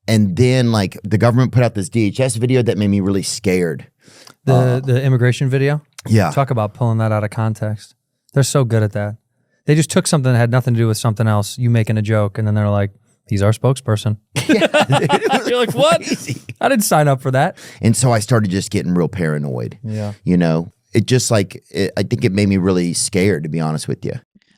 And then like the government put out this DHS video that made me really scared. The immigration video? Yeah. Talk about pulling that out of context. They're so good at that. They just took something that had nothing to do with something else, you making a joke, and then they're like, he's our spokesperson. You're like, what? Crazy. I didn't sign up for that. And so I started just getting real paranoid. Yeah. You know, it just like, I think it made me really scared, to be honest with you.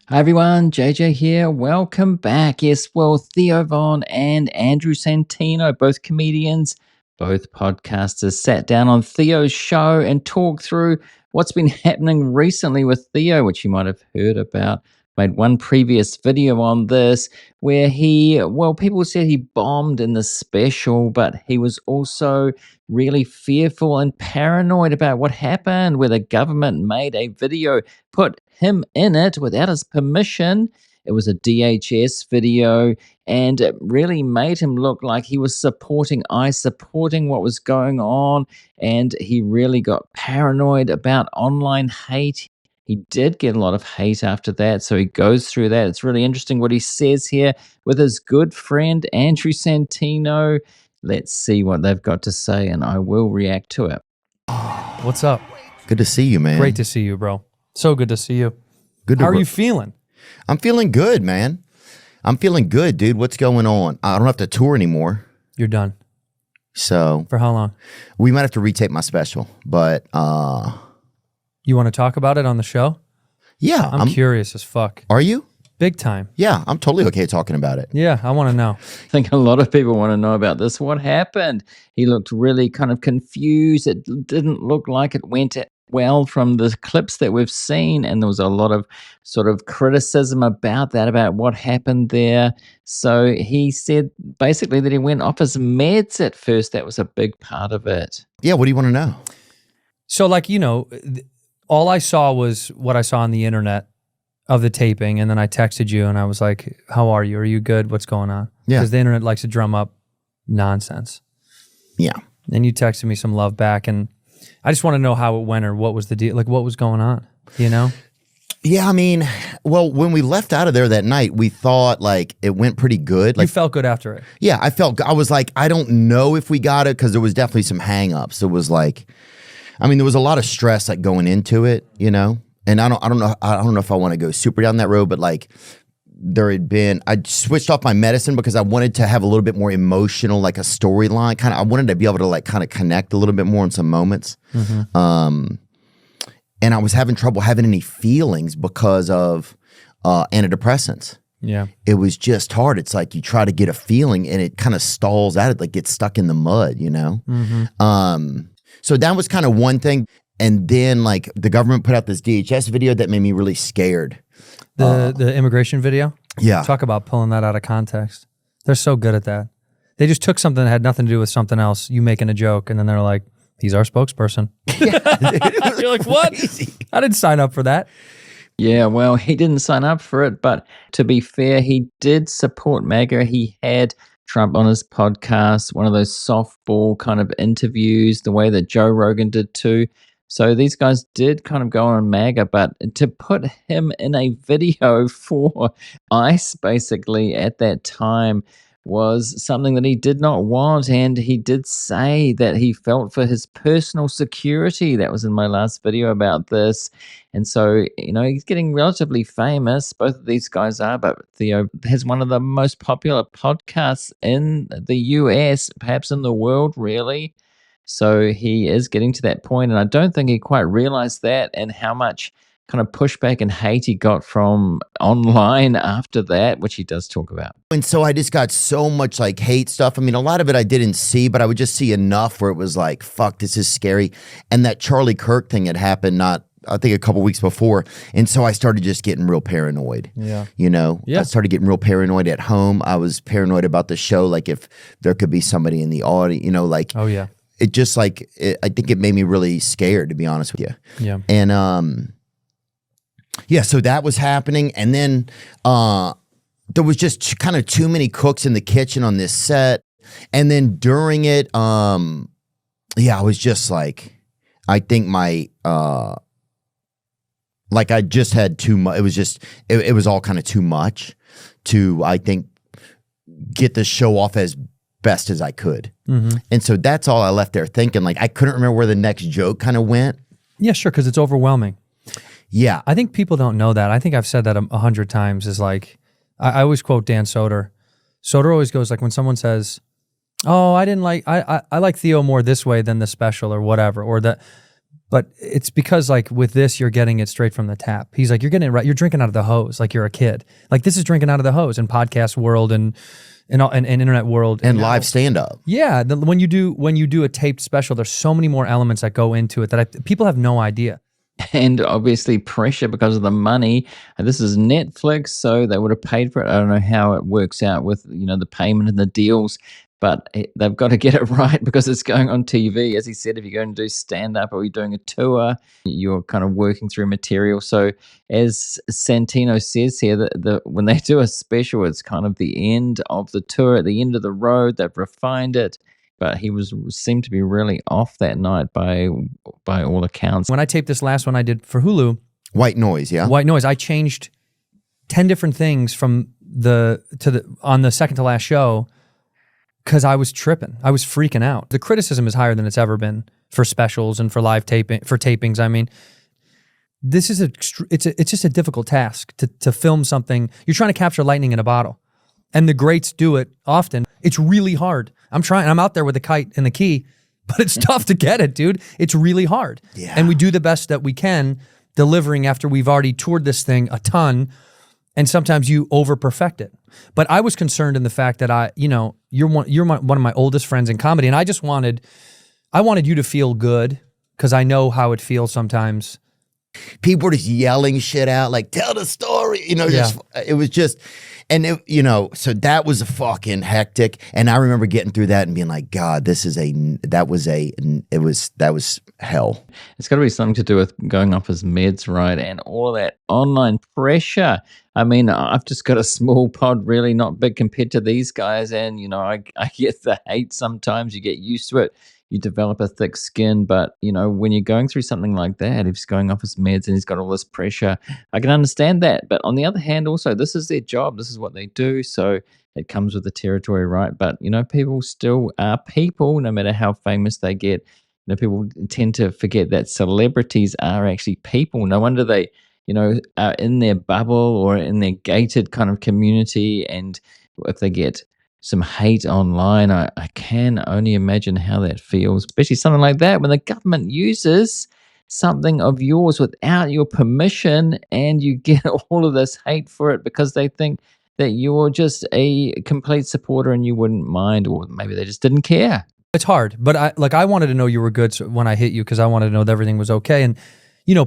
Hi everyone, JJ here. Welcome back. Yes, well, Theo Von and Andrew Santino, both comedians, both podcasters, sat down on Theo's show and talked through what's been happening recently with Theo, which you might have heard about. Made one previous video on this where people said he bombed in the special, but he was also really fearful and paranoid about what happened, where the government made a video, put him in it without his permission. It was a DHS video, and it really made him look like he was supporting ICE, supporting what was going on, and he really got paranoid about online hate. He did get a lot of hate after that, so he goes through that. It's really interesting what he says here with his good friend, Andrew Santino. Let's see what they've got to say, and I will react to it. What's up? Good to see you, man. Great to see you, bro. So good to see you. Good. How are you feeling? I'm feeling good, man. I'm feeling good, dude. What's going on? I don't have to tour anymore. You're done. So For how long? we might have to retape my special, but You want to talk about it on the show? yeah. I'm curious as fuck. Are you? Big time. Yeah, I'm totally okay talking about it. Yeah, I want to know. I think a lot of people want to know about this. What happened? He looked really kind of confused. It didn't look like it went well from the clips that we've seen, and there was a lot of sort of criticism about that, about what happened there. So he said basically that he went off his meds at first. That was a big part of it. Yeah, what do you want to know? So like, you know, all I saw was what I saw on the internet of the taping, and then I texted you and I was like, how are you? Are you good? What's going on? Yeah. Because the internet likes to drum up nonsense. Yeah. And you texted me some love back, and I just want to know how it went, or what was the deal, like what was going on, you know? Yeah, I mean, well, when we left out of there that night, we thought like it went pretty good. Like, You felt good after it. yeah, I was like, I don't know if we got it, because there was definitely some hang-ups. It was like, I mean, there was a lot of stress like going into it, you know? And I don't know if I want to go super down that road, but like I switched off my medicine because I wanted to have a little bit more emotional, like a storyline. I wanted to be able to like kind of connect a little bit more in some moments. And I was having trouble having any feelings because of antidepressants. Yeah. It was just hard. It's like you try to get a feeling and it kind of stalls out. It like gets stuck in the mud, you know? So that was kind of one thing. And then like the government put out this DHS video that made me really scared. The immigration video? Yeah. Talk about pulling that out of context. They're so good at that. They just took something that had nothing to do with something else, you making a joke, and then they're like, he's our spokesperson. You're like, what? Crazy. I didn't sign up for that. Yeah, well, he didn't sign up for it, but to be fair, he did support MAGA. He had Trump on his podcast, one of those softball kind of interviews, the way that Joe Rogan did too. So these guys did kind of go on MAGA, but to put him in a video for ICE basically at that time was something that he did not want. And he did say that he felt for his personal security. That was in my last video about this. And so, you know, he's getting relatively famous. Both of these guys are, but Theo has one of the most popular podcasts in the US, perhaps in the world, really. So he is getting to that point, and I don't think he quite realized that, and how much kind of pushback and hate he got from online after that, which he does talk about. And so I just got so much like hate stuff. I mean, a lot of it I didn't see, but I would just see enough where it was like, fuck, this is scary. And that Charlie Kirk thing had happened I think a couple weeks before. And so I started just getting real paranoid. Yeah. You know, Yeah. I started getting real paranoid at home. I was paranoid about the show. Like if there could be somebody in the audience, you know, like, Oh, yeah. it just like, I think it made me really scared, to be honest with you. Yeah. And, yeah, so that was happening. And then, there was just kind of too many cooks in the kitchen on this set. And then during it, yeah, I was just like, I think my, like I just had too much. It was just, it was all kind of too much to, I think, get the show off as best as I could. And so that's all I left there thinking. Like I couldn't remember where the next joke kind of went. Yeah, sure, because it's overwhelming. Yeah. I think people don't know that. I think I've said that 100 times is like, I always quote Dan Soder. Soder always goes like when someone says, oh, I like Theo more this way than the special or whatever, or that, but it's because like with this, you're getting it straight from the tap. He's like, you're getting it right. You're drinking out of the hose like you're a kid. Like this is drinking out of the hose in podcast world and internet world. And live stand-up. Yeah. When you do a taped special, there's so many more elements that go into it that people have no idea. And obviously pressure because of the money. And this is Netflix, so they would have paid for it. I don't know how it works out with, the payment and the deals, but they've got to get it right because it's going on TV. As he said, if you're going to do stand-up or you're doing a tour, you're kind of working through material. So as Santino says here, that when they do a special, it's kind of the end of the tour, at the end of the road. They've refined it. But he seemed to be really off that night by all accounts. When I taped this last one I did for Hulu, White Noise, yeah? White Noise, I changed 10 different things from on the second to last show because I was tripping. I was freaking out. The criticism is higher than it's ever been for specials and for live tapings. I mean, this is it's just a difficult task to film something. You're trying to capture lightning in a bottle. And the greats do it often. It's really hard. I'm out there with the kite and the key, but it's tough to get it, dude. It's really hard. Yeah. And we do the best that we can delivering after we've already toured this thing a ton, and sometimes you over-perfect it. But I was concerned in the fact that you're one of my oldest friends in comedy, and I wanted you to feel good because I know how it feels sometimes. People were just yelling shit out, like, tell the story, it was just, and so that was a fucking hectic. And I remember getting through that and being like, God, that was hell. It's got to be something to do with going off his meds, right? And all that online pressure. I mean, I've just got a small pod, really not big compared to these guys. And, I get the hate sometimes. You get used to it. You develop a thick skin, but when you're going through something like that, if he's going off his meds and he's got all this pressure, I can understand that. But on the other hand, also, this is their job. This is what they do. So it comes with the territory, right? But, people still are people, no matter how famous they get. People tend to forget that celebrities are actually people. No wonder they, are in their bubble or in their gated kind of community. And if they get some hate online, I can only imagine how that feels, especially something like that when the government uses something of yours without your permission and you get all of this hate for it because they think that you're just a complete supporter and you wouldn't mind, or maybe they just didn't care. It's hard, but I wanted to know you were good when I hit you because I wanted to know that everything was okay. And,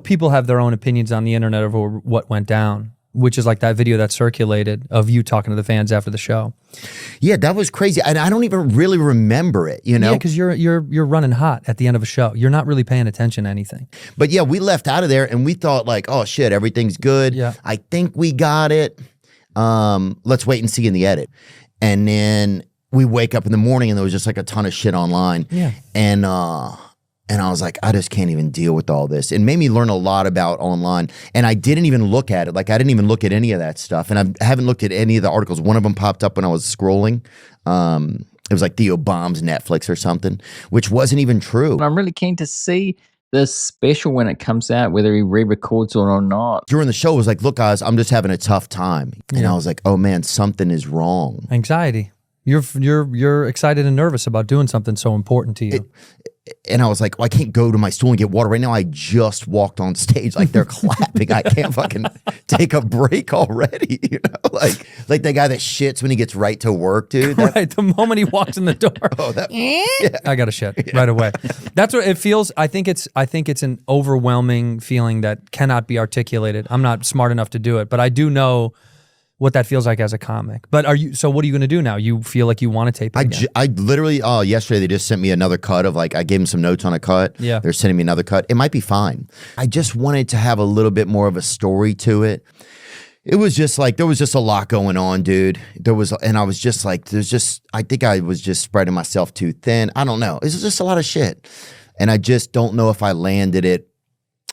people have their own opinions on the internet of what went down, which is like that video that circulated of you talking to the fans after the show. Yeah, that was crazy. And I don't even really remember it, Yeah, because you're running hot at the end of a show. You're not really paying attention to anything. But yeah, we left out of there and we thought like, oh shit, everything's good. Yeah. I think we got it. Let's wait and see in the edit. And then we wake up in the morning and there was just like a ton of shit online. Yeah. And I was like, I just can't even deal with all this. It made me learn a lot about online. And I didn't even look at it. Like, I didn't even look at any of that stuff. And I haven't looked at any of the articles. One of them popped up when I was scrolling. It was like Theo bombs Netflix or something, which wasn't even true. I'm really keen to see this special when it comes out, whether he re-records or not. During the show, it was like, look, guys, I'm just having a tough time. And I was like, oh, man, something is wrong. Anxiety. You're excited and nervous about doing something so important to you. And I was like, well, I can't go to my stool and get water right now. I just walked on stage. Like, they're clapping. I can't fucking take a break already. Like the guy that shits when he gets right to work, dude. Right. The moment he walks in the door. I got to shit right away. That's what it feels. I think it's an overwhelming feeling that cannot be articulated. I'm not smart enough to do it, but I do know what that feels like as a comic. But so what are you going to do now? You feel like you want to tape it again? I literally, yesterday they just sent me another cut of like, I gave them some notes on a cut. Yeah. They're sending me another cut. It might be fine. I just wanted to have a little bit more of a story to it. It was just like, there was just a lot going on, dude. And I was just like, I think I was just spreading myself too thin. I don't know. It was just a lot of shit. And I just don't know if I landed it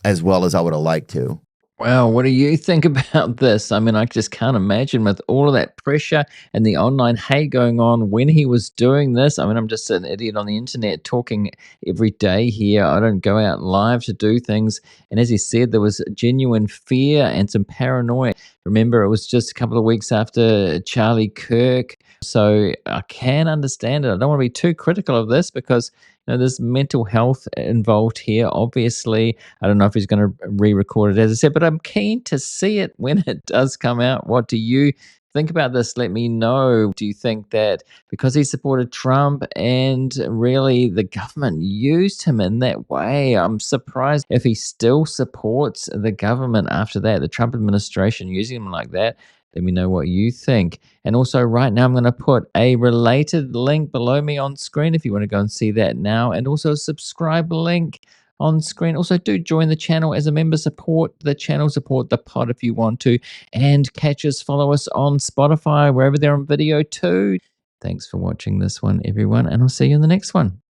as well as I would have liked to. Well, what do you think about this? I mean, I just can't imagine with all of that pressure and the online hate going on when he was doing this. I mean, I'm just an idiot on the internet talking every day here. I don't go out live to do things. And as he said, there was genuine fear and some paranoia. Remember, it was just a couple of weeks after Charlie Kirk. So I can understand it. I don't want to be too critical of this because there's mental health involved here. Obviously, I don't know if he's going to re-record it, as I said, but I'm keen to see it when it does come out. What do you think about this? Let me know. Do you think that because he supported Trump and really the government used him in that way? I'm surprised if he still supports the government after that, the Trump administration using him like that. Let me know what you think. And also, right now, I'm going to put a related link below me on screen if you want to go and see that now. And also, a subscribe link on screen. Also, do join the channel as a member. Support the channel, support the pod if you want to. And catch us, follow us on Spotify, wherever they're on video too. Thanks for watching this one, everyone. And I'll see you in the next one.